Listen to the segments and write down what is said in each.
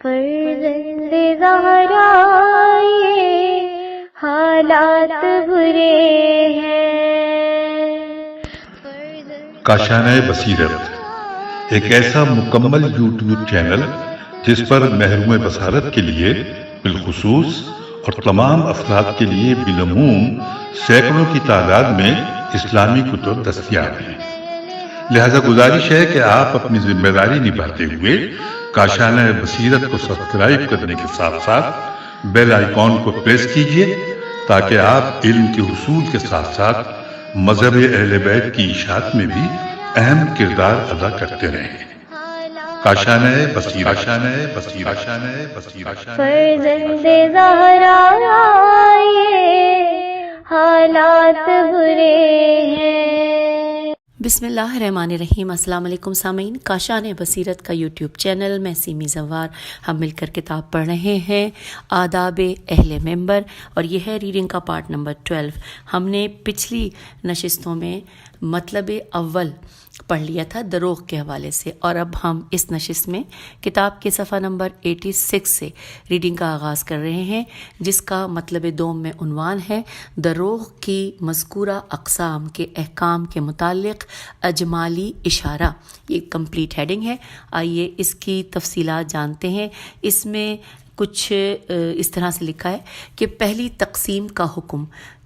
فرزند زہرا یہ حالات برے ہیں. کاشانۂ بصیرت ایک ایسا مکمل یوٹیوب چینل جس پر محروم بصارت کے لیے بالخصوص اور تمام افراد کے لیے بالعموم سینکڑوں کی تعداد میں اسلامی کتب دستیاب ہیں. لہذا گزارش ہے کہ آپ اپنی ذمہ داری نبھاتے ہوئے کاشانۂ بصیرت کو سبسکرائب کرنے کے ساتھ ساتھ بیل آئیکن کو پریس کیجیے تاکہ آپ علم کے حصول کے ساتھ ساتھ مذہب اہل بیت کی اشاعت میں بھی اہم کردار ادا کرتے رہیں. کاشانۂ بصیرت. فرزند زہرا یہ حالات برے ہیں. بسم اللہ الرحمن الرحیم. السلام علیکم سامعین. کاشانۂ بصیرت کا یوٹیوب چینل میں سیمی زوار ہم مل کر کتاب پڑھ رہے ہیں آداب اہل منبر، اور یہ ہے ریڈنگ کا پارٹ نمبر 12. ہم نے پچھلی نشستوں میں مطلب اول پڑھ لیا تھا دروغ کے حوالے سے، اور اب ہم اس نشست میں کتاب کے صفحہ نمبر 86 سے ریڈنگ کا آغاز کر رہے ہیں، جس کا مطلب دوم میں عنوان ہے دروغ کی مذکورہ اقسام کے احکام کے متعلق اجمالی اشارہ. یہ کمپلیٹ ہیڈنگ ہے. آئیے اس کی تفصیلات جانتے ہیں. اس میں کچھ اس طرح سے لکھا ہے کہ پہلی تقسیم کا حکم.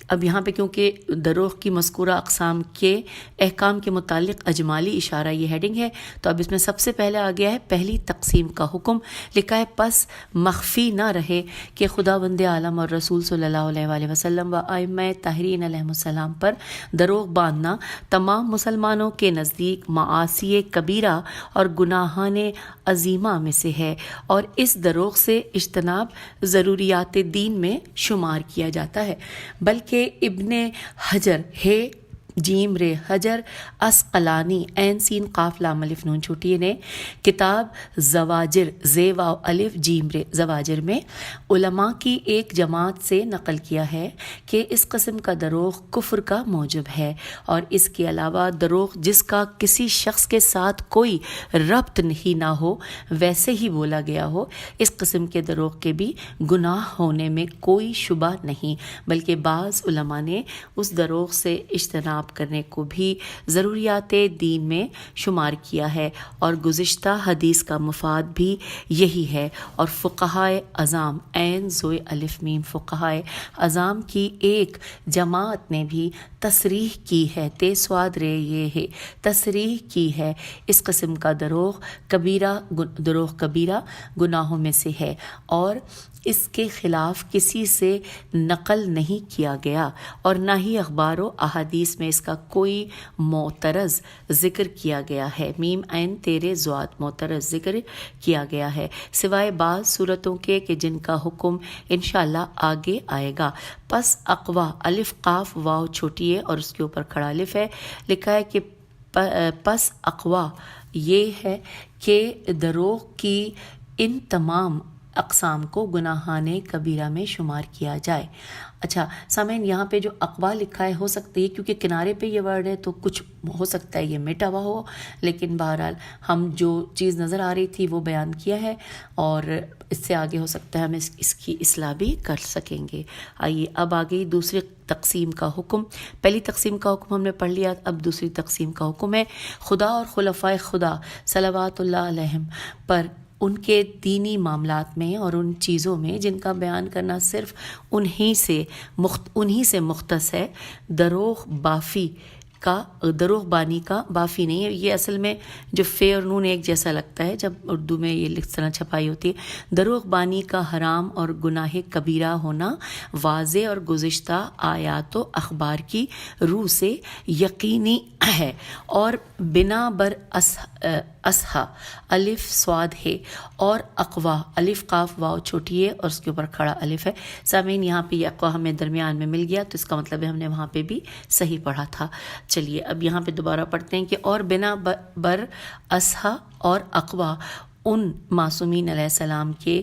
اب یہاں پہ کیونکہ دروغ کی مذکورہ اقسام کے احکام کے متعلق اجمالی اشارہ یہ ہیڈنگ ہے، تو اب اس میں سب سے پہلے آ گیا ہے پہلی تقسیم کا حکم. لکھا ہے پس مخفی نہ رہے کہ خداوند عالم اور رسول صلی اللہ علیہ وآلہ وسلم و ائمہ طاہرین علیہ السلام پر دروغ باندھنا تمام مسلمانوں کے نزدیک معاصی کبیرہ اور گناہان عظیمہ میں سے ہے، اور اس دروغ سے اجتناب ضروریات دین میں شمار کیا جاتا ہے. بلکہ ابن حجر ہے جیم رے حجر اسقلانی عین سین قاف لام الف نون چھوٹی نے کتاب زواجر زے واو الف جیم رے زواجر میں علماء کی ایک جماعت سے نقل کیا ہے کہ اس قسم کا دروغ کفر کا موجب ہے، اور اس کے علاوہ دروغ جس کا کسی شخص کے ساتھ کوئی ربط ہی نہ ہو ویسے ہی بولا گیا ہو، اس قسم کے دروغ کے بھی گناہ ہونے میں کوئی شبہ نہیں، بلکہ بعض علماء نے اس دروغ سے اجتناب کرنے کو بھی ضروریات دین میں شمار کیا ہے، اور گزشتہ حدیث کا مفاد بھی یہی ہے. اور فقہائے اعظام عین زوئے الف میم فقہائے اعظام کی ایک جماعت نے بھی تصریح کی ہے سواد رے یہ ہے تصریح کی ہے اس قسم کا دروغ کبیرہ گناہوں میں سے ہے، اور اس کے خلاف کسی سے نقل نہیں کیا گیا، اور نہ ہی اخبار و احادیث میں اس کا کوئی معترض ذکر کیا گیا ہے. میم عین تیرے زوات معترض ذکر کیا گیا ہے، سوائے بعض صورتوں کے کہ جن کا حکم انشاءاللہ آگے آئے گا. پس اقوا الف قاف واو چھوٹی ہے اور اس کے اوپر کھڑا الف ہے. لکھا ہے کہ پس اقوا یہ ہے کہ دروغ کی ان تمام اقسام کو گناہان کبیرہ میں شمار کیا جائے. اچھا سامعین، یہاں پہ جو اقوا لکھا ہے ہو سکتا ہے کیونکہ کنارے پہ یہ ورڈ ہے تو کچھ ہو سکتا ہے یہ مٹا ہوا ہو، لیکن بہرحال ہم جو چیز نظر آ رہی تھی وہ بیان کیا ہے، اور اس سے آگے ہو سکتا ہے ہم اس کی اصلاح بھی کر سکیں گے. آئیے اب آگے دوسری تقسیم کا حکم. پہلی تقسیم کا حکم ہم نے پڑھ لیا، اب دوسری تقسیم کا حکم ہے خدا اور خلفائے خدا صلوات اللہ علیہم پر ان کے دینی معاملات میں اور ان چیزوں میں جن کا بیان کرنا صرف انہی سے مختص ہے. دروغ بانی کا بافی نہیں ہے. یہ اصل میں جو فے اور نون ایک جیسا لگتا ہے جب اردو میں یہ اس طرح چھپائی ہوتی ہے. دروغ بانی کا حرام اور گناہ کبیرہ ہونا واضح اور گزشتہ آیات و اخبار کی روح سے یقینی ہے، اور بنا بر اسحا الف سواد ہے، اور اقوا الف قاف واو چھوٹی ہے اور اس کے اوپر کھڑا الف ہے. سامعین یہاں پہ یہ اقوا ہمیں درمیان میں مل گیا تو اس کا مطلب ہے ہم نے وہاں پہ بھی صحیح پڑھا تھا. چلیے اب یہاں پہ دوبارہ پڑھتے ہیں کہ اور بنا بر اسحا اور اقوا ان معصومین علیہ السلام کے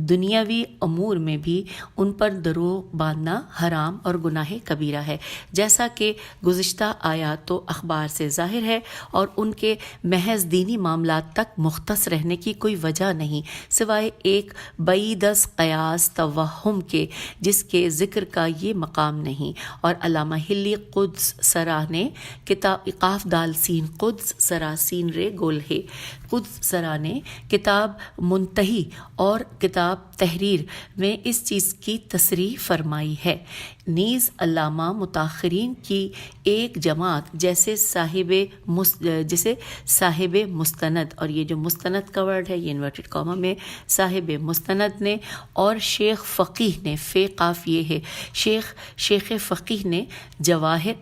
دنیاوی امور میں بھی ان پر دروغ باندھنا حرام اور گناہ کبیرہ ہے، جیسا کہ گزشتہ آیات و اخبار سے ظاہر ہے، اور ان کے محض دینی معاملات تک مختص رہنے کی کوئی وجہ نہیں سوائے ایک بعید از قیاس توہم کے، جس کے ذکر کا یہ مقام نہیں۔ اور علامہ ہلی قدس سرا نے کتاب قاف دال سین قدس سرا سین رے گول ہے قدس سرا نے کتاب منتہی اور کتاب تحریر میں اس چیز کی تصریح فرمائی ہے۔ نیز علامہ متاخرین کی ایک جماعت جیسے صاحب مستند، اور یہ جو مستند کا ورڈ ہے یہ انورٹڈ کاما میں صاحب مستند نے، اور شیخ فقیہ نے، فے قاف یہ ہے شیخ فقیہ نے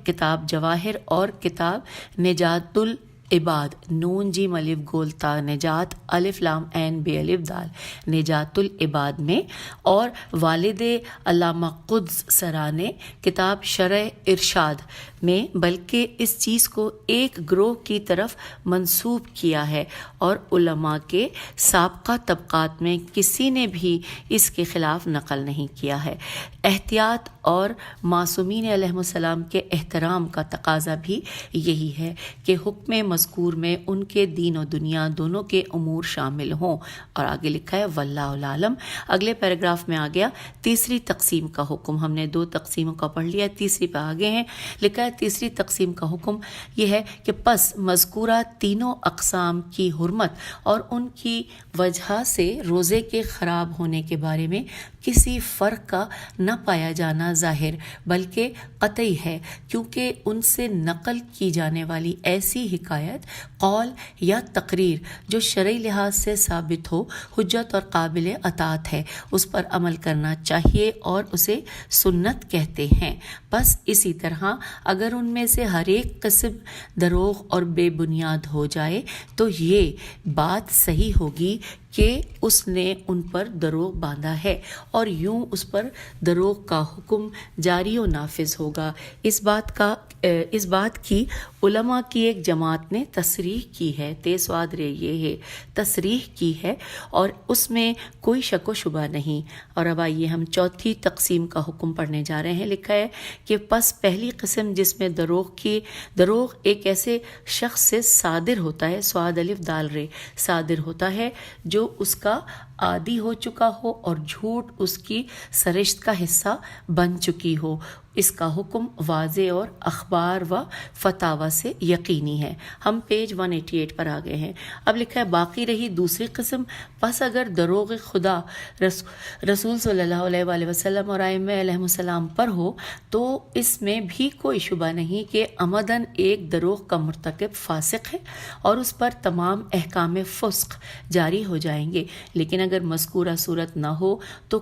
کتاب جواہر اور کتاب نجات العباد نون جیم الف گول تا نجات الف لام عین بے الف دال نجات العباد میں، اور والد علامہ قدس سرا نے کتاب شرح ارشاد میں، بلکہ اس چیز کو ایک گروہ کی طرف منسوب کیا ہے، اور علماء کے سابقہ طبقات میں کسی نے بھی اس کے خلاف نقل نہیں کیا ہے۔ احتیاط اور معصومین علیہ السلام کے احترام کا تقاضا بھی یہی ہے کہ حکم مذکور میں ان کے دین و دنیا دونوں کے امور شامل ہوں۔ اور آگے لکھا ہے واللہ عالم۔ اگلے پیراگراف میں آ گیا تیسری تقسیم کا حکم۔ ہم نے 2 تقسیموں کا پڑھ لیا، تیسری پہ آگے ہیں۔ لکھا ہے تیسری تقسیم کا حکم یہ ہے کہ پس مذکورہ تینوں اقسام کی حرمت اور ان کی وجہ سے روزے کے خراب ہونے کے بارے میں کسی فرق کا نہ پایا جانا ظاہر بلکہ قطعی ہے، کیونکہ ان سے نقل کی جانے والی ایسی حکایت، قول یا تقریر جو شرعی لحاظ سے ثابت ہو، حجت اور قابل اطاعت ہے، اس پر عمل کرنا چاہیے اور اسے سنت کہتے ہیں۔ بس اسی طرح اگر ان میں سے ہر ایک قسم دروغ اور بے بنیاد ہو جائے تو یہ بات صحیح ہوگی کہ اس نے ان پر دروغ باندھا ہے، اور یوں اس پر دروغ کا حکم جاری و نافذ ہوگا۔ اس بات کی علماء کی ایک جماعت نے تصریح کی ہے، تیسواد رے یہ ہے تصریح کی ہے، اور اس میں کوئی شک و شبہ نہیں۔ اور اب آئیے ہم چوتھی تقسیم کا حکم پڑھنے جا رہے ہیں۔ لکھا ہے کہ پس پہلی قسم جس میں دروغ ایک ایسے شخص سے صادر ہوتا ہے، سواد الف دال رے صادر ہوتا ہے جو اس کا عادی ہو چکا ہو اور جھوٹ اس کی سرشت کا حصہ بن چکی ہو، اس کا حکم واضح اور اخبار و فتاوی سے یقینی ہے۔ ہم پیج 188 پر آ گئے ہیں۔ اب لکھا ہے باقی رہی دوسری قسم، پس اگر دروغ خدا رسول صلی اللہ علیہ وآلہ وسلم اور ائمہ علیہ السلام پر ہو تو اس میں بھی کوئی شبہ نہیں کہ عمدن ایک دروغ کا مرتکب فاسق ہے اور اس پر تمام احکام فسق جاری ہو جائیں گے، لیکن اگر مذکورہ صورت نہ ہو تو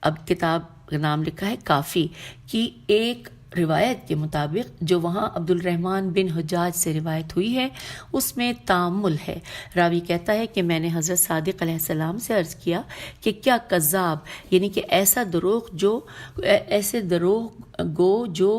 اب کتاب کا نام لکھا ہے کافی کی ایک روایت کے مطابق جو وہاں عبد الرحمن بن حجاج سے روایت ہوئی ہے اس میں تامل ہے۔ راوی کہتا ہے کہ میں نے حضرت صادق علیہ السلام سے عرض کیا کہ کیا کذاب یعنی کہ ایسے دروغ گو جو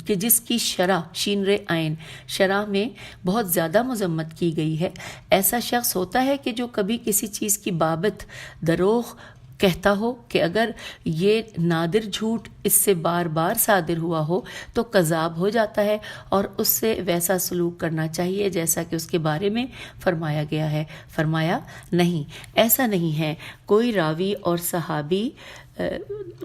کہ جس کی شرح شین ر عین شرح میں بہت زیادہ مذمت کی گئی ہے، ایسا شخص ہوتا ہے کہ جو کبھی کسی چیز کی بابت دروغ کہتا ہو کہ اگر یہ نادر جھوٹ اس سے بار بار صادر ہوا ہو تو کذاب ہو جاتا ہے اور اس سے ویسا سلوک کرنا چاہیے جیسا کہ اس کے بارے میں فرمایا گیا ہے۔ فرمایا نہیں، ایسا نہیں ہے کوئی راوی اور صحابی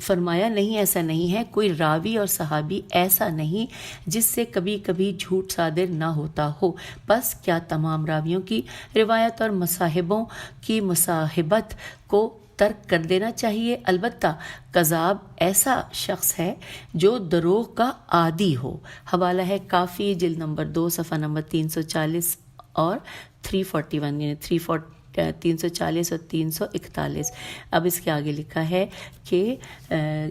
فرمایا نہیں ایسا نہیں ہے کوئی راوی اور صحابی ایسا نہیں جس سے کبھی کبھی جھوٹ صادر نہ ہوتا ہو، بس کیا تمام راویوں کی روایت اور مصاحبوں کی مصاحبت کو ترک کر دینا چاہیے؟ البتہ کذاب ایسا شخص ہے جو دروغ کا عادی ہو۔ حوالہ ہے کافی جلد نمبر 2 صفحہ نمبر 340 اور 341 یعنی 340 اور 341۔ اب اس کے آگے لکھا ہے کہ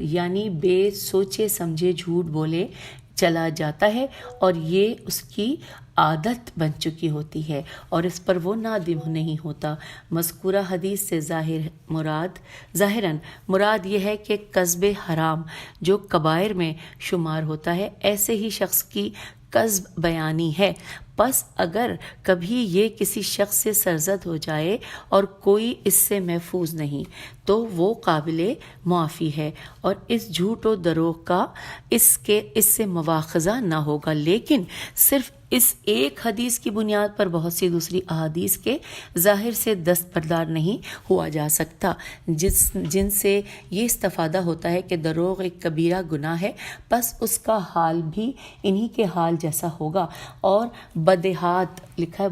یعنی بے سوچے سمجھے جھوٹ بولے چلا جاتا ہے اور یہ اس کی عادت بن چکی ہوتی ہے اور اس پر وہ نادم نہیں ہوتا۔ مذکورہ حدیث سے ظاہراً مراد یہ ہے کہ کذب حرام جو کبائر میں شمار ہوتا ہے ایسے ہی شخص کی کذب بیانی ہے، پس اگر کبھی یہ کسی شخص سے سرزد ہو جائے اور کوئی اس سے محفوظ نہیں تو وہ قابل معافی ہے، اور اس جھوٹ و دروغ کا اس سے مواخذہ نہ ہوگا، لیکن صرف اس ایک حدیث کی بنیاد پر بہت سی دوسری احادیث کے ظاہر سے دستبردار نہیں ہوا جا سکتا، جن سے یہ استفادہ ہوتا ہے کہ دروغ ایک کبیرہ گناہ ہے، پس اس کا حال بھی انہی کے حال جیسا ہوگا۔ اور بدہات لکھا ہے،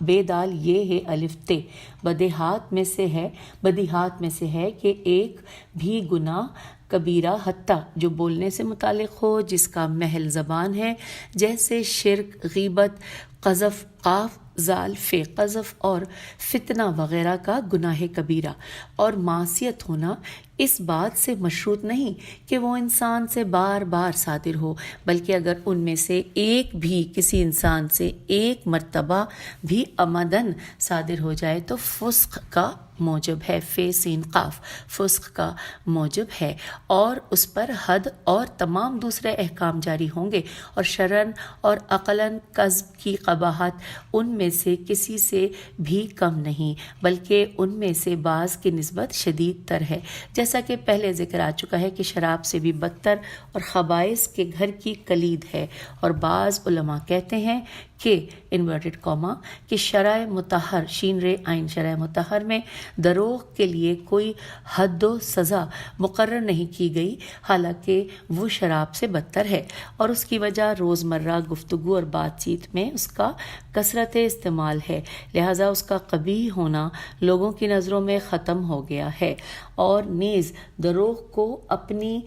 بے دال یہ ہے الف تے، بدہات میں سے ہے کہ ایک بھی گناہ کبیرہ حتیٰ جو بولنے سے متعلق ہو، جس کا محل زبان ہے، جیسے شرک، غیبت، قذف، قاف زال فے قذف اور فتنہ وغیرہ کا گناہ کبیرہ، اور معصیت ہونا اس بات سے مشروط نہیں کہ وہ انسان سے بار بار صادر ہو، بلکہ اگر ان میں سے ایک بھی کسی انسان سے ایک مرتبہ بھی عمدن صادر ہو جائے تو فسق کا موجب ہے، فے سین قاف فسق کا موجب ہے، اور اس پر حد اور تمام دوسرے احکام جاری ہوں گے، اور شرعاً اور عقلاً کذب کی قباحت ان میں سے کسی سے بھی کم نہیں، بلکہ ان میں سے بعض کی نسبت شدید تر ہے، جیسا کہ پہلے ذکر آ چکا ہے کہ شراب سے بھی بدتر اور خبائث کے گھر کی کلید ہے۔ اور بعض علماء کہتے ہیں کہ انورٹڈ کاما کہ شرع مطہر شین رے عین شرع مطہر میں دروغ کے لیے کوئی حد و سزا مقرر نہیں کی گئی، حالانکہ وہ شراب سے بدتر ہے، اور اس کی وجہ روزمرہ گفتگو اور بات چیت میں اس کا کثرت استعمال ہے، لہٰذا اس کا قبیح ہونا لوگوں کی نظروں میں ختم ہو گیا ہے، اور نیز دروغ کو اپنی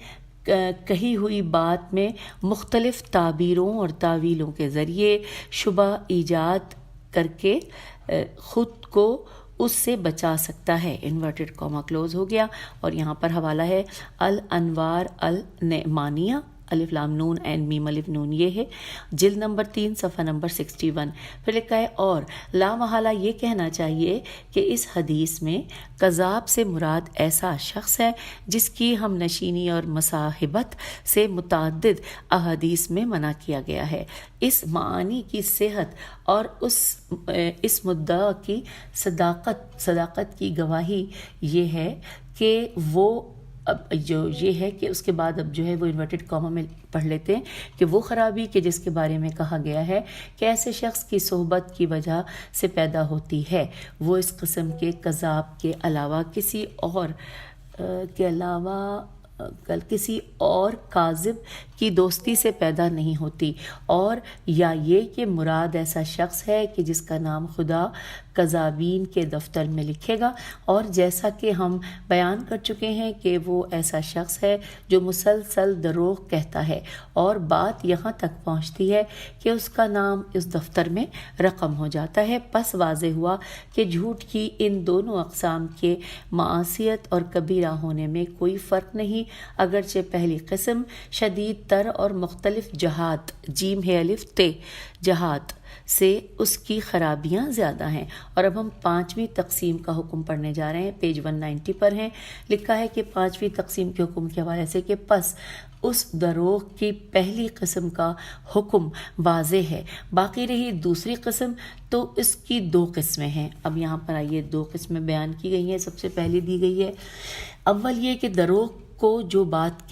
کہی ہوئی بات میں مختلف تعبیروں اور تعویلوں کے ذریعے شبہ ایجاد کر کے خود کو اس سے بچا سکتا ہے۔ انورٹڈ کاما کلوز ہو گیا، اور یہاں پر حوالہ ہے الانوار النعمانیہ الف لام نون این میم الف نون، یہ ہے جلد نمبر 3 صفحہ نمبر 61۔ پھر لکھا ہے اور لا محالہ یہ کہنا چاہیے کہ اس حدیث میں کذاب سے مراد ایسا شخص ہے جس کی ہم نشینی اور مصاحبت سے متعدد احادیث میں منع کیا گیا ہے۔ اس معانی کی صحت اور اس مدعا کی صداقت کی گواہی یہ ہے کہ وہ اب جو یہ ہے کہ اس کے بعد اب جو ہے وہ انورٹڈ کاما میں پڑھ لیتے ہیں کہ وہ خرابی کہ جس کے بارے میں کہا گیا ہے کہ ایسے شخص کی صحبت کی وجہ سے پیدا ہوتی ہے، وہ اس قسم کے کذاب کے علاوہ کسی اور کاذب کی دوستی سے پیدا نہیں ہوتی، اور یا یہ کہ مراد ایسا شخص ہے کہ جس کا نام خدا کذابین کے دفتر میں لکھے گا، اور جیسا کہ ہم بیان کر چکے ہیں کہ وہ ایسا شخص ہے جو مسلسل دروغ کہتا ہے، اور بات یہاں تک پہنچتی ہے کہ اس کا نام اس دفتر میں رقم ہو جاتا ہے۔ پس واضح ہوا کہ جھوٹ کی ان دونوں اقسام کے معصیت اور کبیرہ ہونے میں کوئی فرق نہیں، اگرچہ پہلی قسم شدید تر اور مختلف جہات جیم ہے الف تے جہات سے اس کی خرابیاں زیادہ ہیں۔ اور اب ہم 5ویں تقسیم کا حکم پڑھنے جا رہے ہیں، پیج 190 پر ہیں، لکھا ہے کہ 5ویں تقسیم کے حکم کے حوالے سے کہ پس اس دروغ کی پہلی قسم کا حکم واضح ہے، باقی رہی دوسری قسم تو اس کی 2 قسمیں ہیں۔ اب یہاں پر آئیے 2 قسمیں بیان کی گئی ہیں۔ سب سے پہلی دی گئی ہے اول یہ کہ دروغ جو بات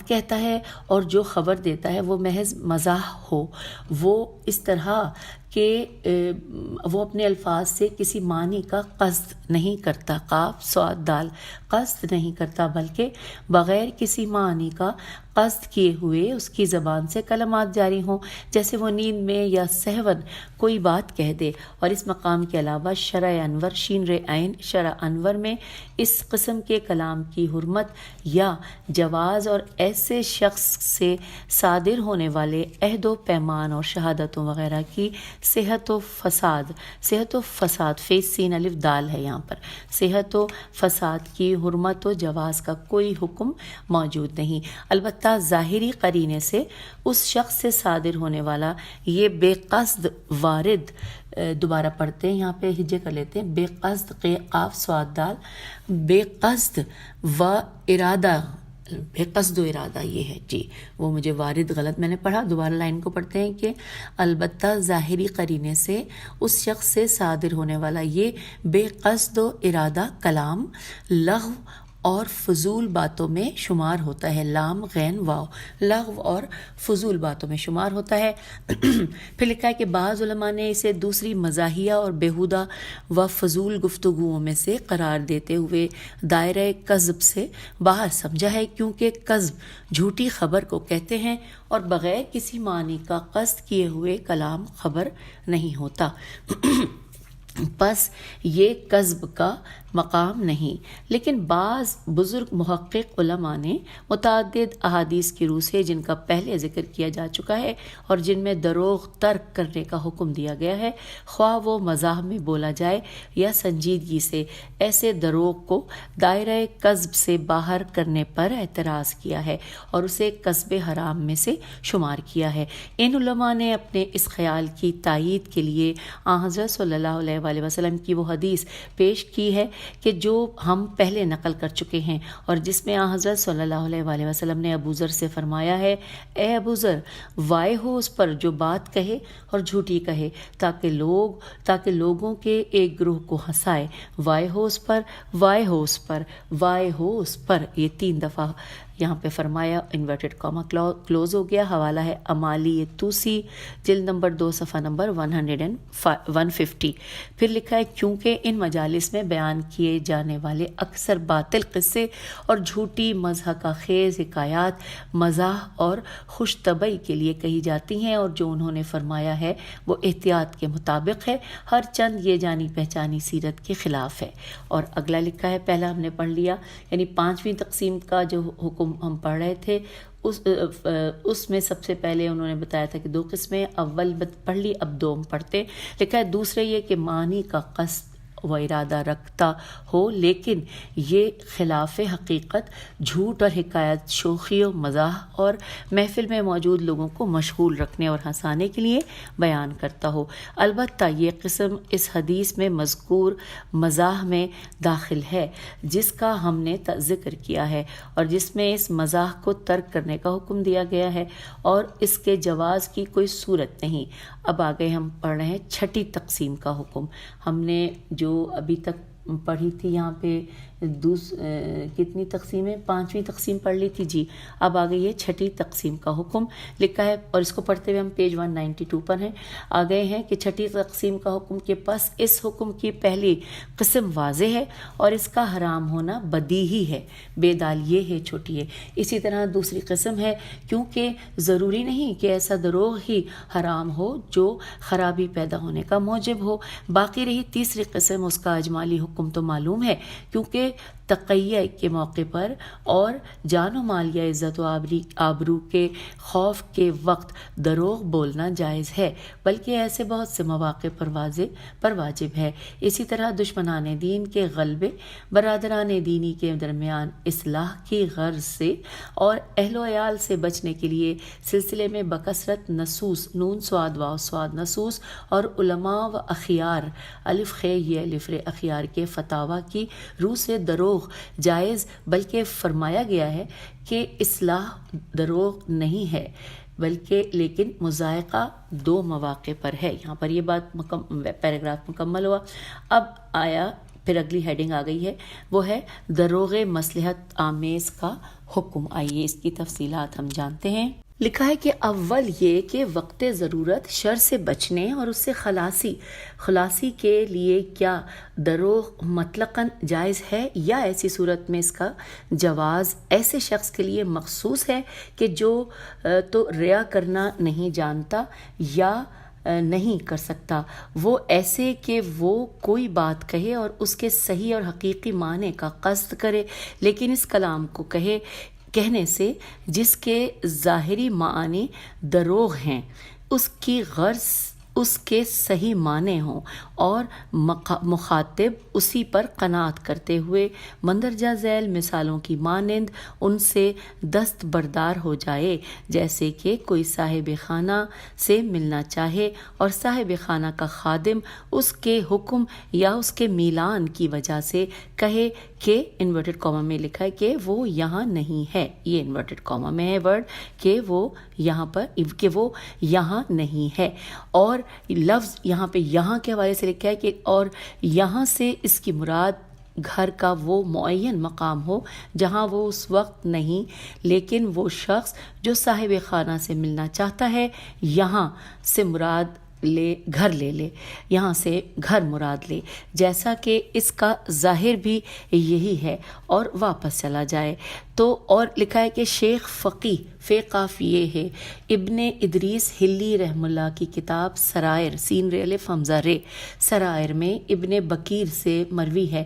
کہتا ہے اور جو خبر دیتا ہے وہ محض مزاح ہو، وہ اس طرح کہ وہ اپنے الفاظ سے کسی معنی کا قصد نہیں کرتا، قاف صاد دال قصد نہیں کرتا، بلکہ بغیر کسی معنی کا قصد کیے ہوئے اس کی زبان سے کلمات جاری ہوں، جیسے وہ نیند میں یا سہون کوئی بات کہہ دے۔ اور اس مقام کے علاوہ شرع انور شین ر عین شرع انور میں اس قسم کے کلام کی حرمت یا جواز اور ایسے شخص سے صادر ہونے والے عہد و پیمان اور شہادتوں وغیرہ کی صحت و فساد فیس سین الف دال ہے یہاں پر، صحت و فساد کی حرمت و جواز کا کوئی حکم موجود نہیں، البتہ ظاہری قرینے سے اس شخص سے صادر ہونے والا یہ بے قصد وارد، دوبارہ پڑھتے ہیں، یہاں پہ ہجے کر لیتے ہیں، بے قصد قاف صاد دال، بے قصد و ارادہ بے قصد و ارادہ یہ ہے جی، وہ مجھے وارد غلط میں نے پڑھا، دوبارہ لائن کو پڑھتے ہیں کہ البتہ ظاہری قرینے سے اس شخص سے صادر ہونے والا یہ بے قصد و ارادہ کلام لغو اور فضول باتوں میں شمار ہوتا ہے، لام غین واو، لغو اور فضول باتوں میں شمار ہوتا ہے۔ پھر لکھا ہے کہ بعض علماء نے اسے دوسری مزاحیہ اور بیہودہ و فضول گفتگوؤں میں سے قرار دیتے ہوئے دائرہ کذب سے باہر سمجھا ہے، کیونکہ کذب جھوٹی خبر کو کہتے ہیں اور بغیر کسی معنی کا قصد کیے ہوئے کلام خبر نہیں ہوتا۔ پس یہ کذب کا مقام نہیں، لیکن بعض بزرگ محقق علماء نے متعدد احادیث کی روح سے، جن کا پہلے ذکر کیا جا چکا ہے اور جن میں دروغ ترک کرنے کا حکم دیا گیا ہے، خواہ وہ مزاح میں بولا جائے یا سنجیدگی سے، ایسے دروغ کو دائرہ کذب سے باہر کرنے پر اعتراض کیا ہے اور اسے کسب حرام میں سے شمار کیا ہے۔ ان علماء نے اپنے اس خیال کی تائید کے لیے آن حضرت صلی اللہ علیہ وآلہ وسلم کی وہ حدیث پیش کی ہے کہ جو ہم پہلے نقل کر چکے ہیں، اور جس میں آن حضرت صلی اللہ علیہ وآلہ وسلم نے ابو ذر سے فرمایا ہے، اے ابو ذر، وائے ہو اس پر جو بات کہے اور جھوٹی کہے تاکہ لوگوں کے ایک گروہ کو ہنسائے، وائے ہو اس پر، وائے ہو اس پر، وائے ہو اس پر، یہ 3 دفعہ یہاں پہ فرمایا، انورٹڈ کاما کلوز ہو گیا۔ حوالہ ہے امالی توسی، جلد نمبر 2 صفحہ نمبر 150۔ پھر لکھا ہے کیونکہ ان مجالس میں بیان کیے جانے والے اکثر باطل قصے اور جھوٹی مضحکہ خیز حکایات مزاح اور خوش طبعی کے لیے کہی جاتی ہیں، اور جو انہوں نے فرمایا ہے وہ احتیاط کے مطابق ہے، ہر چند یہ جانی پہچانی سیرت کے خلاف ہے۔ اور اگلا لکھا ہے، پہلا ہم نے پڑھ لیا، یعنی 5ویں تقسیم کا جو حکم ہم پڑھ رہے تھے، اس میں سب سے پہلے انہوں نے بتایا تھا کہ 2 قسمیں، اول پڑھ لی، اب 2 پڑھتے۔ لکھا ہے دوسرے یہ کہ معنی کا قصد و ارادہ رکھتا ہو لیکن یہ خلاف حقیقت جھوٹ اور حکایت شوخی و مزاح اور محفل میں موجود لوگوں کو مشغول رکھنے اور ہنسانے کے لیے بیان کرتا ہو۔ البتہ یہ قسم اس حدیث میں مذکور مزاح میں داخل ہے جس کا ہم نے ذکر کیا ہے اور جس میں اس مزاح کو ترک کرنے کا حکم دیا گیا ہے اور اس کے جواز کی کوئی صورت نہیں۔ اب آگے ہم پڑھ رہے ہیں 6ٹھی تقسیم کا حکم۔ ہم نے جو ابھی تک پڑھی تھی یہاں پہ کتنی تقسیمیں، 5ویں تقسیم پڑھ لی تھی جی، اب آگے یہ 6ٹھی تقسیم کا حکم لکھا ہے، اور اس کو پڑھتے ہوئے ہم پیج 192 پر ہیں، آگے ہیں کہ 6ٹھی تقسیم کا حکم کے پس اس حکم کی پہلی قسم واضح ہے اور اس کا حرام ہونا بدیہی ہے، بے دال یہ ہے چھوٹی ہے۔ اسی طرح دوسری قسم ہے کیونکہ ضروری نہیں کہ ایسا دروغ ہی حرام ہو جو خرابی پیدا ہونے کا موجب ہو۔ باقی رہی تیسری قسم، اس کا اجمالی حکم تو معلوم ہے کیونکہ تقیہ کے موقع پر اور جان و مال یا عزت و آبرو کے خوف کے وقت دروغ بولنا جائز ہے، بلکہ ایسے بہت سے مواقع پر واجب ہے۔ اسی طرح دشمنان دین کے غلبے، برادران دینی کے درمیان اصلاح کی غرض سے اور اہل و عیال سے بچنے کے لیے سلسلے میں بکثرت نصوص، نون سواد واو سواد نصوص اور علماء و اخیار، الف خ یہ الف ر اخیار کے فتاوی کی روح سے دروغ جائز، بلکہ فرمایا گیا ہے کہ اصلاح دروغ نہیں ہے بلکہ لیکن مضائقہ 2 مواقع پر ہے۔ یہاں پر یہ بات پیراگراف مکمل ہوا۔ اب آیا پھر اگلی ہیڈنگ آ گئی ہے، وہ ہے دروغ مصلحت آمیز کا حکم۔ آئیے اس کی تفصیلات ہم جانتے ہیں۔ لکھا ہے کہ اول یہ کہ وقت ضرورت شر سے بچنے اور اس سے خلاصی کے لیے کیا دروغ مطلقاً جائز ہے، یا ایسی صورت میں اس کا جواز ایسے شخص کے لیے مخصوص ہے کہ جو تو ریا کرنا نہیں جانتا یا نہیں کر سکتا، وہ ایسے کہ وہ کوئی بات کہے اور اس کے صحیح اور حقیقی معنی کا قصد کرے لیکن اس کلام کو کہنے سے جس کے ظاہری معانی دروغ ہیں اس کی غرض اس کے صحیح معنی ہوں اور مخاطب اسی پر قناعت کرتے ہوئے مندرجہ ذیل مثالوں کی مانند ان سے دستبردار ہو جائے، جیسے کہ کوئی صاحب خانہ سے ملنا چاہے اور صاحب خانہ کا خادم اس کے حکم یا اس کے میلان کی وجہ سے کہے کہ انورٹڈ کاما میں لکھا ہے کہ وہ یہاں نہیں ہے، یہ انورٹڈ کاما میں ہے ورڈ، کہ وہ یہاں پر کہ وہ یہاں نہیں ہے، اور لفظ یہاں پہ یہاں کے حوالے سے لکھا ہے کہ اور یہاں سے اس کی مراد گھر کا وہ معین مقام ہو جہاں وہ اس وقت نہیں، لیکن وہ شخص جو صاحب خانہ سے ملنا چاہتا ہے یہاں سے مراد گھر لے لے، یہاں سے گھر مراد لے، جیسا کہ اس کا ظاہر بھی یہی ہے، اور واپس چلا جائے۔ تو اور لکھا ہے کہ شیخ فقی قاف یہ ہے، ابن ادریس ہلی رحم اللہ کی کتاب سرائر سین رے الف حمزہ رے سرائر میں ابن بکیر سے مروی ہے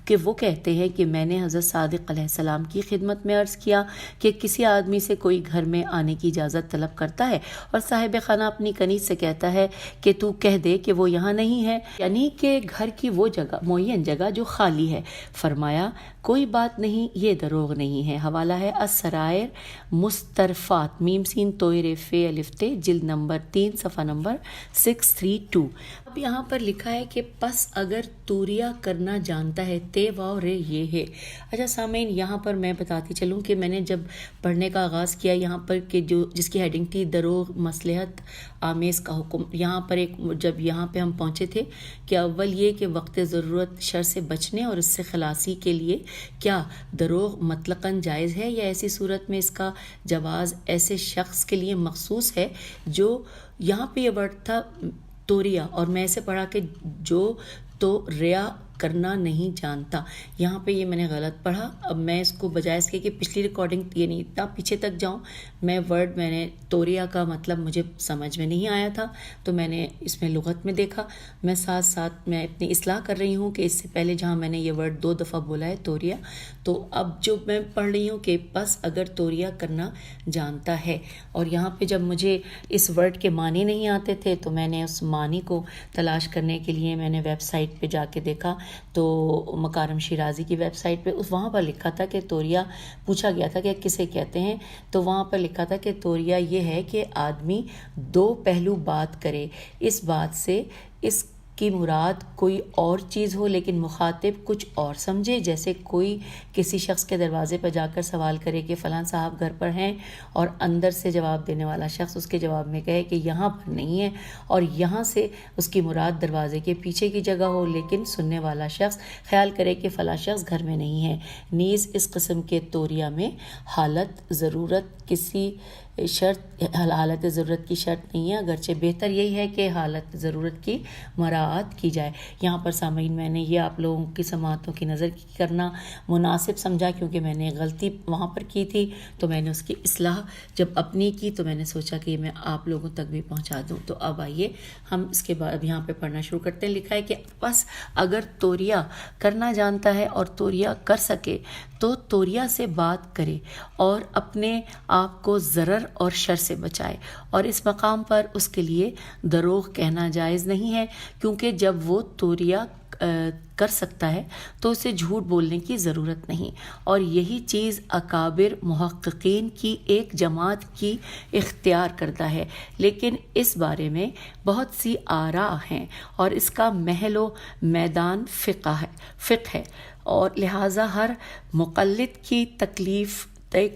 کہ وہ کہتے ہیں کہ میں نے حضرت صادق علیہ السلام کی خدمت میں عرض کیا کہ کسی آدمی سے کوئی گھر میں آنے کی اجازت طلب کرتا ہے اور صاحب خانہ اپنی کنیز سے کہتا ہے کہ تو کہہ دے کہ وہ یہاں نہیں ہے، یعنی کہ گھر کی وہ جگہ معین جگہ جو خالی ہے۔ فرمایا کوئی بات نہیں، یہ دروغ نہیں ہے۔ حوالہ ہے السرائر مسترفات میم سین توئر فے الف تے جلد نمبر 3 صفحہ نمبر 632۔ اب یہاں پر لکھا ہے کہ پس اگر توریا کرنا جانتا ہے تے واو رے یہ ہے۔ اچھا سامعین، یہاں پر میں بتاتی چلوں کہ میں نے جب پڑھنے کا آغاز کیا یہاں پر کہ جو جس کی ہیڈنگ تھی دروغ مصلحت آمیز کا حکم، یہاں پر جب یہاں پہ ہم پہنچے تھے کہ اول یہ کہ وقت ضرورت شر سے بچنے اور اس سے خلاصی کے لیے کیا دروغ مطلقاً جائز ہے، یا ایسی صورت میں اس کا جواز ایسے شخص کے لیے مخصوص ہے جو یہاں پہ یہ ورڈ تھا توریا، اور میں اسے پڑھا کہ جو تو ریا کرنا نہیں جانتا، یہاں پہ یہ میں نے غلط پڑھا۔ اب میں اس کو بجائے اس کے کہ پچھلی ریکارڈنگ یعنی اتنا پیچھے تک جاؤں، میں نے توریا کا مطلب مجھے سمجھ میں نہیں آیا تھا تو میں نے اس میں لغت میں دیکھا، میں ساتھ ساتھ میں اپنی اصلاح کر رہی ہوں کہ اس سے پہلے جہاں میں نے یہ ورڈ 2 دفعہ بولا ہے توریا، تو اب جو میں پڑھ رہی ہوں کہ پس اگر توریا کرنا جانتا ہے، اور یہاں پہ جب مجھے اس ورڈ کے معنی نہیں آتے تھے تو میں نے اس معنی کو تلاش کرنے کے لیے میں نے ویب سائٹ پہ جا کے دیکھا، تو مکارم شیرازی کی ویب سائٹ پہ وہاں پر لکھا تھا کہ توریا، پوچھا گیا تھا کہ کسے کہتے ہیں، تو وہاں پر لکھا تھا کہ توریا یہ ہے کہ آدمی 2 پہلو بات کرے، اس بات سے اس کی مراد کوئی اور چیز ہو لیکن مخاطب کچھ اور سمجھے، جیسے کوئی کسی شخص کے دروازے پر جا کر سوال کرے کہ فلاں صاحب گھر پر ہیں، اور اندر سے جواب دینے والا شخص اس کے جواب میں کہے کہ یہاں پر نہیں ہے، اور یہاں سے اس کی مراد دروازے کے پیچھے کی جگہ ہو، لیکن سننے والا شخص خیال کرے کہ فلاں شخص گھر میں نہیں ہے۔ نیز اس قسم کے توریا میں حالت ضرورت کی شرط نہیں ہے، اگرچہ بہتر یہی ہے کہ حالت ضرورت کی مراعات کی جائے۔ یہاں پر سامعین میں نے یہ آپ لوگوں کی سماعتوں کی نظر کرنا مناسب سمجھا، کیونکہ میں نے غلطی وہاں پر کی تھی تو میں نے اس کی اصلاح جب اپنی کی تو میں نے سوچا کہ میں آپ لوگوں تک بھی پہنچا دوں۔ تو اب آئیے ہم اس کے بعد یہاں پہ پڑھنا شروع کرتے ہیں۔ لکھا ہے کہ بس اگر توریا کرنا جانتا ہے اور توریا کر سکے تو توریا سے بات کرے اور اپنے آپ کو ضرر اور شر سے بچائے، اور اس مقام پر اس کے لیے دروغ کہنا جائز نہیں ہے، کیونکہ جب وہ توریا کر سکتا ہے تو اسے جھوٹ بولنے کی ضرورت نہیں، اور یہی چیز اکابر محققین کی ایک جماعت کی اختیار کردہ ہے، لیکن اس بارے میں بہت سی آراء ہیں اور اس کا محل و میدان فقہ ہے، اور لہٰذا ہر مقلد کی تکلیف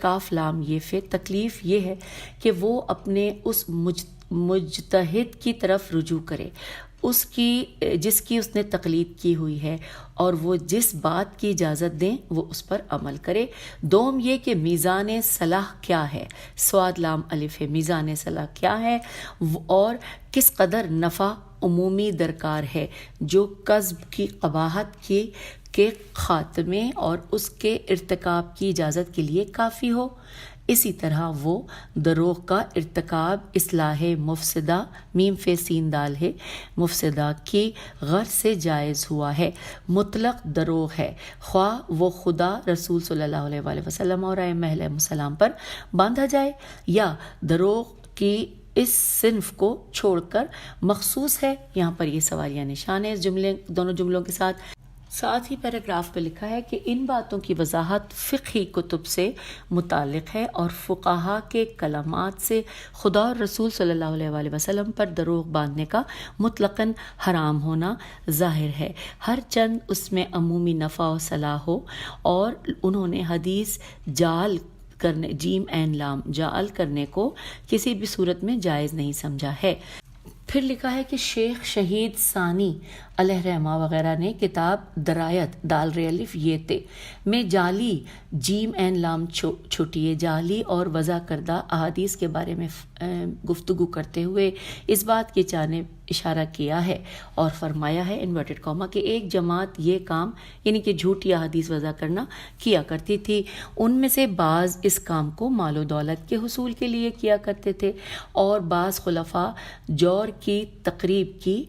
کاف لام یہ تکلیف یہ ہے کہ وہ اپنے اس مجتہد کی طرف رجوع کرے جس کی اس نے تقلید کی ہوئی ہے، اور وہ جس بات کی اجازت دیں وہ اس پر عمل کرے۔ دوم یہ کہ میزان صلاح کیا ہے، سواد لام الف ہے، میزان صلاح کیا ہے اور کس قدر نفع عمومی درکار ہے، جو کذب کی قباحت کے خاتمے اور اس کے ارتکاب کی اجازت کے لیے کافی ہو۔ اسی طرح وہ دروغ کا ارتکاب اصلاح مفسدہ میم فے سین دال ہے مفسدہ کی غرض سے جائز ہوا ہے، مطلق دروغ ہے، خواہ وہ خدا رسول صلی اللہ علیہ وآلہ وسلم اور ائمہ علیہم السلام پر باندھا جائے، یا دروغ کی اس صنف کو چھوڑ کر مخصوص ہے. یہاں پر یہ سوالیہ نشان ہے اس دونوں جملوں کے ساتھ ہی پیراگراف پہ لکھا ہے کہ ان باتوں کی وضاحت فقہی کتب سے متعلق ہے اور فقہا کے کلمات سے خدا اور رسول صلی اللہ علیہ وآلہ وسلم پر دروغ باندھنے کا مطلقاً حرام ہونا ظاہر ہے، ہر چند اس میں عمومی نفع و صلاح ہو، اور انہوں نے حدیث جعل کرنے جیم این لام جعل کرنے کو کسی بھی صورت میں جائز نہیں سمجھا ہے. پھر لکھا ہے کہ شیخ شہید ثانی علیہ رحمہ وغیرہ نے کتاب درایت دال ر الف یہ تے میں جعلی جیم این لام چھٹیے جعلی اور وضع کردہ احادیث کے بارے میں گفتگو کرتے ہوئے اس بات کی جانب اشارہ کیا ہے اور فرمایا ہے انورٹڈ کاما کہ ایک جماعت یہ کام یعنی کہ جھوٹی احادیث وضع کرنا کیا کرتی تھی. ان میں سے بعض اس کام کو مال و دولت کے حصول کے لیے کیا کرتے تھے اور بعض خلفاء جور کی تقریب کی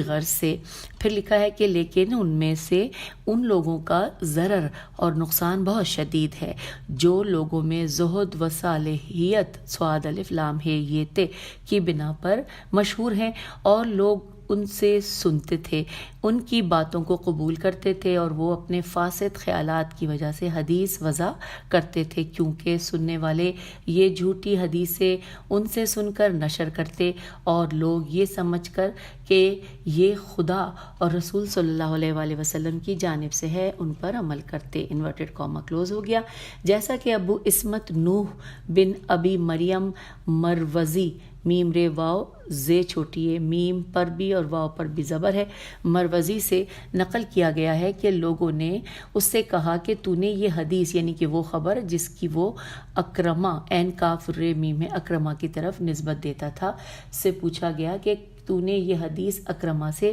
غرض سے. پھر لکھا ہے کہ لیکن ان میں سے ان لوگوں کا ضرر اور نقصان بہت شدید ہے جو لوگوں میں زہد و صالحیت سواد الف لام ہے یہ تے کی بنا پر مشہور ہیں اور لوگ ان سے سنتے تھے، ان کی باتوں کو قبول کرتے تھے اور وہ اپنے فاسد خیالات کی وجہ سے حدیث وضع کرتے تھے، کیونکہ سننے والے یہ جھوٹی حدیثیں ان سے سن کر نشر کرتے اور لوگ یہ سمجھ کر کہ یہ خدا اور رسول صلی اللہ علیہ وآلہ وسلم کی جانب سے ہے ان پر عمل کرتے. انورٹڈ کاما کلوز ہو گیا. جیسا کہ ابو عصمت نوح بن ابی مریم مروزی میم رے واو زے چھوٹی ہے میم پر بھی اور واو پر بھی زبر ہے مروزی سے نقل کیا گیا ہے کہ لوگوں نے اس سے کہا کہ تو نے یہ حدیث یعنی کہ وہ خبر جس کی وہ اکرما این کاف رے میم ہے اکرما کی طرف نسبت دیتا تھا سے پوچھا گیا کہ تو نے یہ حدیث اکرما سے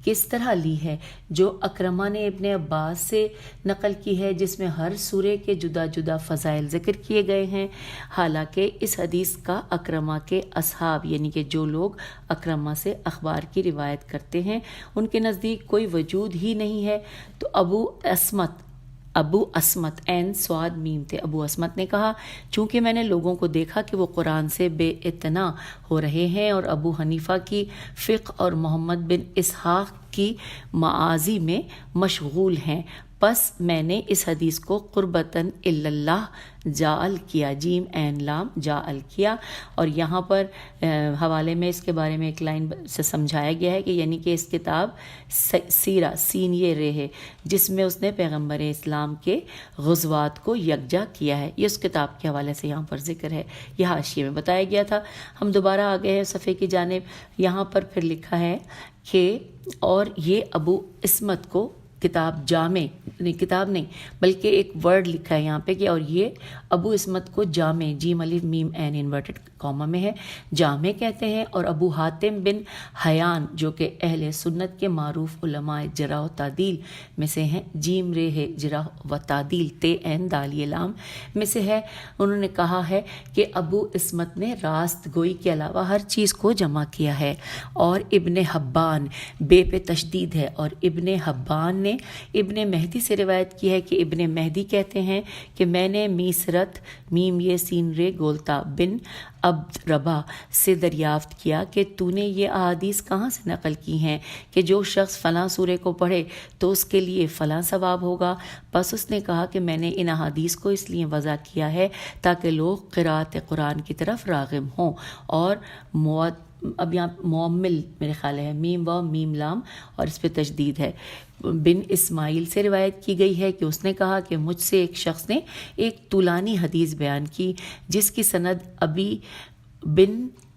کس طرح لی ہے جو اکرما نے ابن عباس سے نقل کی ہے جس میں ہر سورے کے جدا جدا فضائل ذکر کیے گئے ہیں، حالانکہ اس حدیث کا اکرما کے اصحاب یعنی کہ جو لوگ اکرما سے اخبار کی روایت کرتے ہیں ان کے نزدیک کوئی وجود ہی نہیں ہے. تو ابو عصمت این سواد میم تھے ابو عصمت نے کہا چونکہ میں نے لوگوں کو دیکھا کہ وہ قرآن سے بے اعتنا ہو رہے ہیں اور ابو حنیفہ کی فقہ اور محمد بن اسحاق کی معاذی میں مشغول ہیں، پس میں نے اس حدیث کو قربتاً اللہ جعل کیا جیم این لام جعل کیا. اور یہاں پر حوالے میں اس کے بارے میں ایک لائن سے سمجھایا گیا ہے کہ یعنی کہ اس کتاب سیرہ سین یہ رے ہے جس میں اس نے پیغمبر اسلام کے غزوات کو یکجا کیا ہے. یہ اس کتاب کے حوالے سے یہاں پر ذکر ہے، یہ حاشیے میں بتایا گیا تھا. ہم دوبارہ آگے ہیں صفحے کی جانب. یہاں پر پھر لکھا ہے کہ اور یہ ابو عصمت کو کتاب نہیں بلکہ ایک ورڈ لکھا ہے یہاں پہ کہ اور یہ ابو عصمت کو جامع جیم الف میم این انورٹڈ کاما میں ہے جامع کہتے ہیں. اور ابو حاتم بن حیان جو کہ اہل سنت کے معروف علماء جرح و تعدیل میں سے ہیں جیم رے ہے جرح و تعدیل تے این دالی لام میں سے ہے، انہوں نے کہا ہے کہ ابو عصمت نے راست گوئی کے علاوہ ہر چیز کو جمع کیا ہے. اور ابن حبان بے پہ تشدید ہے اور ابن حبان نے ابن مہدی سے روایت کی ہے کہ ابن مہدی کہتے ہیں کہ میں نے میسرت میم یہ سین رے گولتا بن عبد ربا سے دریافت کیا کہ تو نے یہ احادیث کہاں سے نقل کی ہیں کہ جو شخص فلاں سورے کو پڑھے تو اس کے لیے فلاں ثواب ہوگا. پس اس نے کہا کہ میں نے ان احادیث کو اس لیے وضع کیا ہے تاکہ لوگ قرأت قرآن کی طرف راغب ہوں. اور اب یہاں معمل میرے خیال ہے میم و میم لام اور اس پہ تشدید ہے بن اسماعیل سے روایت کی گئی ہے کہ اس نے کہا کہ مجھ سے ایک شخص نے ایک طولانی حدیث بیان کی جس کی سند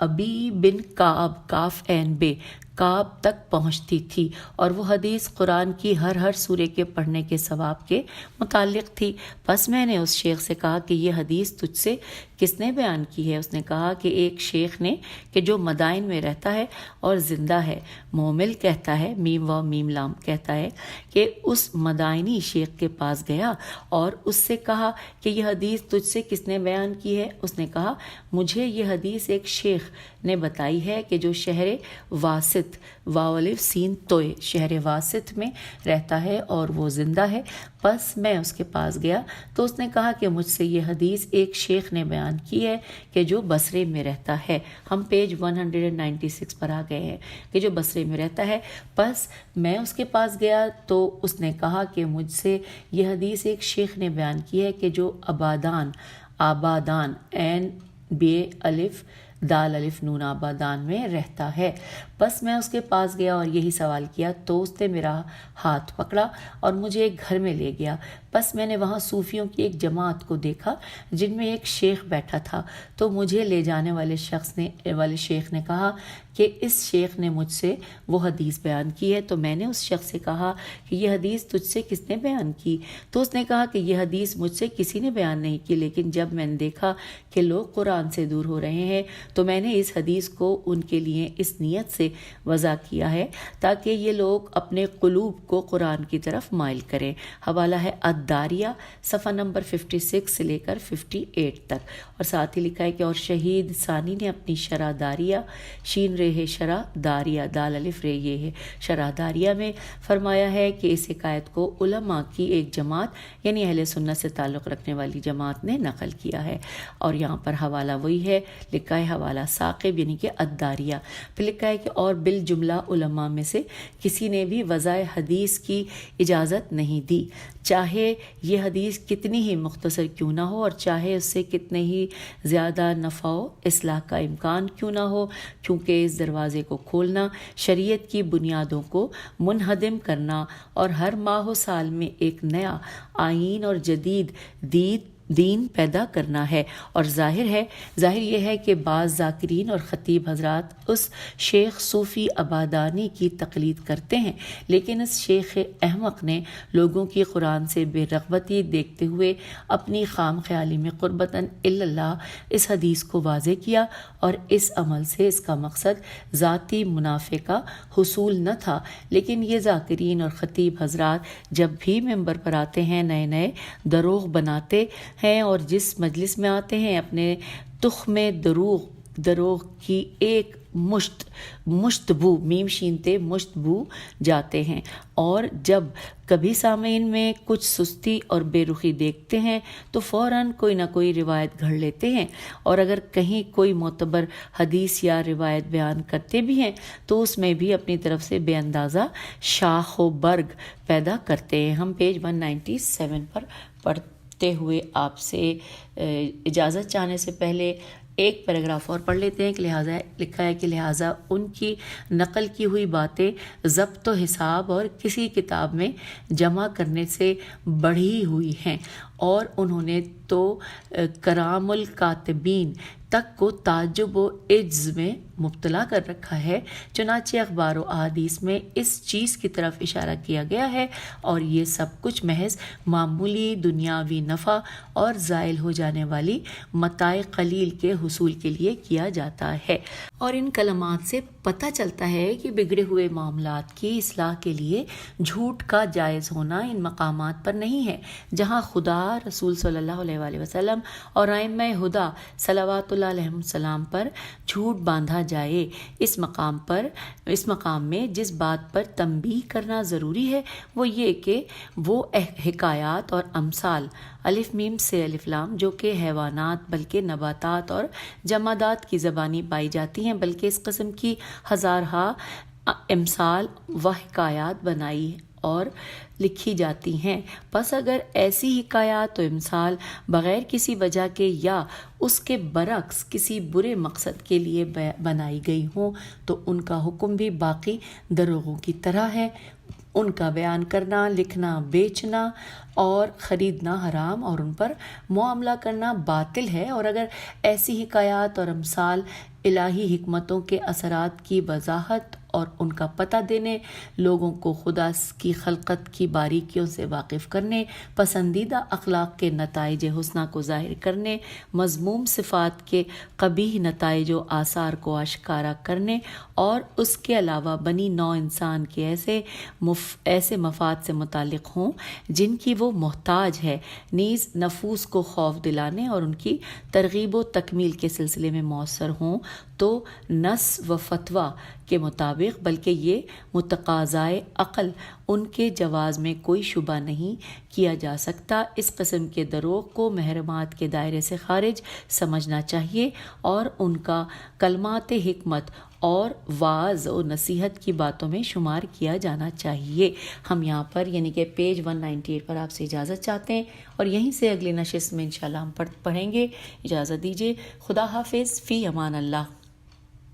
ابی بن کعب کاف این بے کعب تک پہنچتی تھی اور وہ حدیث قرآن کی ہر سورے کے پڑھنے کے ثواب کے متعلق تھی. پس میں نے اس شیخ سے کہا کہ یہ حدیث تجھ سے کس نے بیان کی ہے؟ اس نے کہا کہ ایک شیخ نے کہ جو مدائن میں رہتا ہے اور زندہ ہے. مومل کہتا ہے میم و میم لام کہتا ہے کہ اس مدائنی شیخ کے پاس گیا اور اس سے کہا کہ یہ حدیث تجھ سے کس نے بیان کی ہے؟ اس نے کہا مجھے یہ حدیث ایک شیخ نے بتائی ہے کہ جو شہر واسط واولف سین توئے شہر واسط میں رہتا ہے اور وہ زندہ ہے، پس میں اس کے پاس گیا تو اس نے کہا کہ مجھ سے یہ حدیث ایک شیخ نے بیان کی ہے کہ جو بصرے میں رہتا ہے۔ ہم پیج 196 پر آ گئے ہیں کہ جو بصرے میں رہتا ہے۔ پس میں اس کے پاس گیا تو اس نے کہا کہ مجھ سے یہ حدیث ایک شیخ نے بیان کی ہے کہ جو آبادان این بے الف دال الف نون آبادان میں رہتا ہے۔ بس میں اس کے پاس گیا اور یہی سوال کیا تو اس نے میرا ہاتھ پکڑا اور مجھے ایک گھر میں لے گیا۔ بس میں نے وہاں صوفیوں کی ایک جماعت کو دیکھا جن میں ایک شیخ بیٹھا تھا، تو مجھے لے جانے والے شیخ نے کہا کہ اس شیخ نے مجھ سے وہ حدیث بیان کی ہے۔ تو میں نے اس شخص سے کہا کہ یہ حدیث تجھ سے کس نے بیان کی؟ تو اس نے کہا کہ یہ حدیث مجھ سے کسی نے بیان نہیں کی، لیکن جب میں نے دیکھا کہ لوگ قرآن سے دور ہو رہے ہیں تو میں نے اس حدیث کو ان کے لیے اس نیت سے وضع کیا ہے تاکہ یہ لوگ اپنے قلوب کو قرآن کی طرف مائل کریں۔ حوالہ ہے الداریہ، صفحہ نمبر 56 سے لے کر 58 تک، اور ساتھ ہی لکھا ہے کہ اور شہید ثانی نے اپنی شرح داریہ شین رے شرح داریہ دال الف رے یہ شرح داریہ میں فرمایا ہے کہ اس حکایت کو علماء کی ایک جماعت یعنی اہل سنت سے تعلق رکھنے والی جماعت نے نقل کیا ہے، اور یہاں پر حوالہ وہی ہے، لکھا ہے حوالہ ثاقب یعنی کہ الداریہ۔ پھر لکھا ہے کہ اور بالجملہ علماء میں سے کسی نے بھی وضع حدیث کی اجازت نہیں دی، چاہے یہ حدیث کتنی ہی مختصر کیوں نہ ہو اور چاہے اس سے کتنے ہی زیادہ نفع و اصلاح کا امکان کیوں نہ ہو، کیونکہ اس دروازے کو کھولنا شریعت کی بنیادوں کو منہدم کرنا اور ہر ماہ و سال میں ایک نیا آئین اور جدید دین پیدا کرنا ہے۔ اور ظاہر یہ ہے کہ بعض ذاکرین اور خطیب حضرات اس شیخ صوفی آبادانی کی تقلید کرتے ہیں، لیکن اس شیخ احمق نے لوگوں کی قرآن سے بے رغبتی دیکھتے ہوئے اپنی خام خیالی میں قربتاً اللہ اس حدیث کو واضح کیا، اور اس عمل سے اس کا مقصد ذاتی منافع کا حصول نہ تھا۔ لیکن یہ ذاکرین اور خطیب حضرات جب بھی ممبر پر آتے ہیں نئے دروغ بناتے ہیں، اور جس مجلس میں آتے ہیں اپنے تخم دروغ کی ایک مشت بو میم شینتے مشت بو جاتے ہیں، اور جب کبھی سامعین میں کچھ سستی اور بے رخی دیکھتے ہیں تو فوراً کوئی نہ کوئی روایت گھڑ لیتے ہیں، اور اگر کہیں کوئی معتبر حدیث یا روایت بیان کرتے بھی ہیں تو اس میں بھی اپنی طرف سے بے اندازہ شاخ و برگ پیدا کرتے ہیں۔ ہم پیج 197 پر پڑھتے ہوئے آپ سے اجازت چاہنے سے پہلے ایک پیراگراف اور پڑھ لیتے ہیں کہ لکھا ہے کہ لہٰذا ان کی نقل کی ہوئی باتیں ضبط و حساب اور کسی کتاب میں جمع کرنے سے بڑھی ہوئی ہیں، اور انہوں نے تو کرام الکاتبین تک کو تعجب و عجز میں مبتلا کر رکھا ہے۔ چنانچہ اخبار و احادیث میں اس چیز کی طرف اشارہ کیا گیا ہے، اور یہ سب کچھ محض معمولی دنیاوی نفع اور زائل ہو جانے والی متاع قلیل کے حصول کے لیے کیا جاتا ہے، اور ان کلمات سے پتہ چلتا ہے کہ بگڑے ہوئے معاملات کی اصلاح کے لیے جھوٹ کا جائز ہونا ان مقامات پر نہیں ہے جہاں خدا، رسول صلی اللہ علیہ وآلہ وسلم اور ائمہ ہدی صلوات اللہ علیہ السلام پر جھوٹ باندھا جائے۔ اس مقام میں جس بات پر تنبیہ کرنا ضروری ہے وہ یہ کہ وہ حکایات اور امثال الف میم سے الف لام جو کہ حیوانات بلکہ نباتات اور جمادات کی زبانی پائی جاتی ہیں، بلکہ اس قسم کی ہزارہا امثال و حکایات بنائی اور لکھی جاتی ہیں۔ پس اگر ایسی حکایات و امثال بغیر کسی وجہ کے یا اس کے برعکس کسی برے مقصد کے لیے بنائی گئی ہوں تو ان کا حکم بھی باقی دروغوں کی طرح ہے۔ ان کا بیان کرنا، لکھنا، بیچنا اور خریدنا حرام اور ان پر معاملہ کرنا باطل ہے، اور اگر ایسی حکایات اور امثال الہی حکمتوں کے اثرات کی وضاحت اور ان کا پتہ دینے، لوگوں کو خدا کی خلقت کی باریکیوں سے واقف کرنے، پسندیدہ اخلاق کے نتائج حسنہ کو ظاہر کرنے، مذموم صفات کے قبیح نتائج و آثار کو آشکارا کرنے، اور اس کے علاوہ بنی نوع انسان کے ایسے مفاد سے متعلق ہوں جن کی وہ محتاج ہے، نیز نفوس کو خوف دلانے اور ان کی ترغیب و تکمیل کے سلسلے میں مؤثر ہوں، تو نص و فتویٰ کے مطابق بلکہ یہ متقاضائے عقل ان کے جواز میں کوئی شبہ نہیں کیا جا سکتا۔ اس قسم کے دروغ کو محرمات کے دائرے سے خارج سمجھنا چاہیے اور ان کا کلمات حکمت اور واعظ و نصیحت کی باتوں میں شمار کیا جانا چاہیے۔ ہم یہاں پر یعنی کہ پیج 198 پر آپ سے اجازت چاہتے ہیں اور یہیں سے اگلی نشست میں انشاءاللہ ہم پڑھیں گے۔ اجازت دیجیے، خدا حافظ، فی امان اللہ۔